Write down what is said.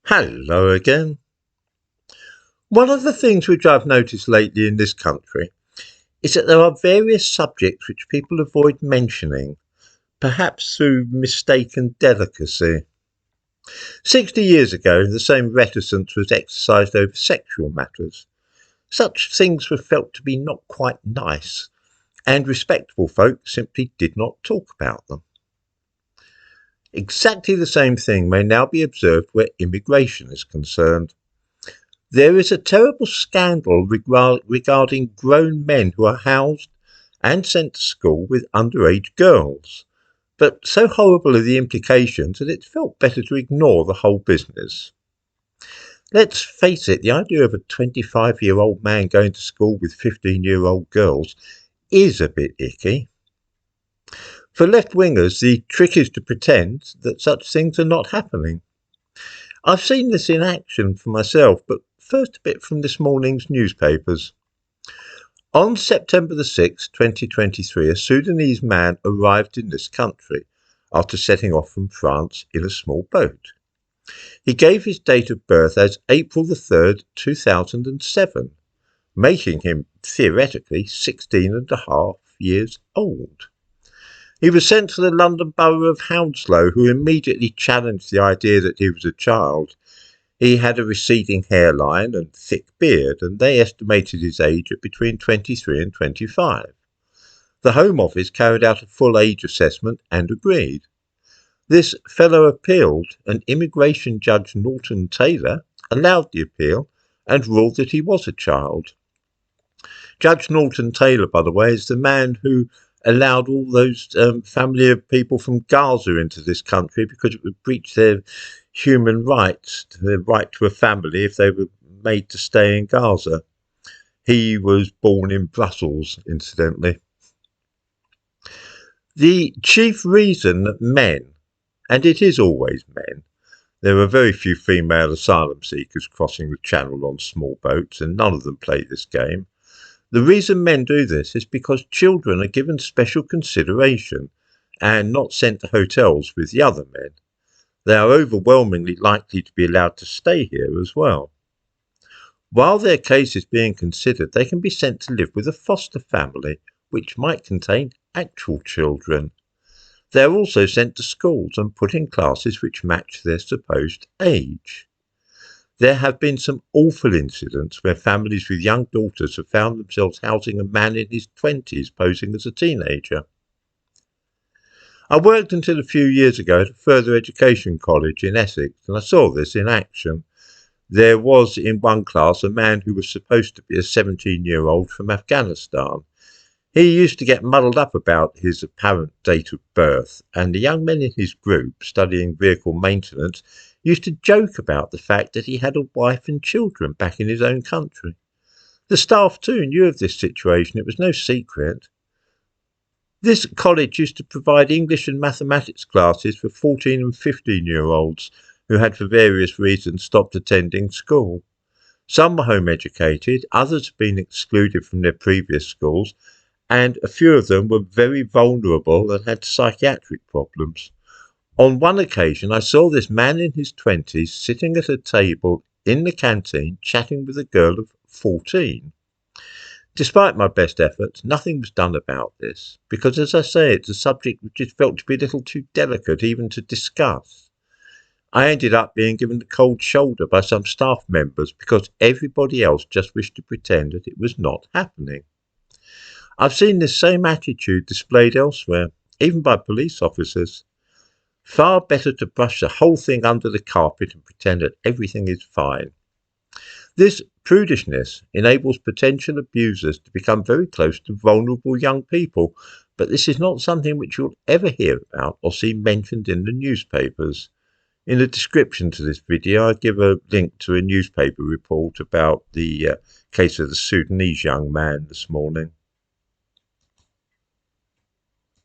Hello again. One of the things which I've noticed lately in this country is that there are various subjects which people avoid mentioning, perhaps through mistaken delicacy. 60 years ago, the same reticence was exercised over sexual matters. Such things were felt to be not quite nice, and respectable folk simply did not talk about them. Exactly the same thing may now be observed where immigration is concerned. There is a terrible scandal regarding grown men who are housed and sent to school with underage girls, but so horrible are the implications that it felt better to ignore the whole business. Let's face it, the idea of a 25-year-old man going to school with 15-year-old girls is a bit icky. For left-wingers, the trick is to pretend that such things are not happening. I've seen this in action for myself, but first a bit from this morning's newspapers. On September the 6th, 2023, a Sudanese man arrived in this country after setting off from France in a small boat. He gave his date of birth as April the 3rd, 2007, making him theoretically 16 and a half years old. He was sent to the London Borough of Hounslow, who immediately challenged the idea that he was a child. He had a receding hairline and thick beard, and they estimated his age at between 23 and 25. The Home Office carried out a full age assessment and agreed. This fellow appealed, and immigration judge Norton Taylor allowed the appeal and ruled that he was a child. Judge Norton Taylor, by the way, is the man who allowed all those family of people from Gaza into this country because it would breach their human rights, their right to a family if they were made to stay in Gaza. He was born in Brussels, incidentally. The chief reason that men, and it is always men, there are very few female asylum seekers crossing the channel on small boats, and none of them play this game. The reason men do this is because children are given special consideration and not sent to hotels with the other men. They are overwhelmingly likely to be allowed to stay here as well. While their case is being considered, they can be sent to live with a foster family, which might contain actual children. They are also sent to schools and put in classes which match their supposed age. There have been some awful incidents where families with young daughters have found themselves housing a man in his 20s posing as a teenager. I worked until a few years ago at a further education college in Essex, and I saw this in action. There was in one class a man who was supposed to be a 17-year-old from Afghanistan. He used to get muddled up about his apparent date of birth, and the young men in his group, studying vehicle maintenance, used to joke about the fact that he had a wife and children back in his own country. The staff too knew of this situation. It was no secret. This college used to provide English and mathematics classes for 14 and 15-year-olds who had for various reasons stopped attending school. Some were home educated, others had been excluded from their previous schools, and a few of them were very vulnerable and had psychiatric problems. On one occasion, I saw this man in his 20s sitting at a table in the canteen chatting with a girl of 14. Despite my best efforts, nothing was done about this, because, as I say, it's a subject which is felt to be a little too delicate even to discuss. I ended up being given the cold shoulder by some staff members because everybody else just wished to pretend that it was not happening. I've seen this same attitude displayed elsewhere, even by police officers. Far better to brush the whole thing under the carpet and pretend that everything is fine. This prudishness enables potential abusers to become very close to vulnerable young people, but this is not something which you'll ever hear about or see mentioned in the newspapers. In the description to this video, I give a link to a newspaper report about the case of the Sudanese young man this morning.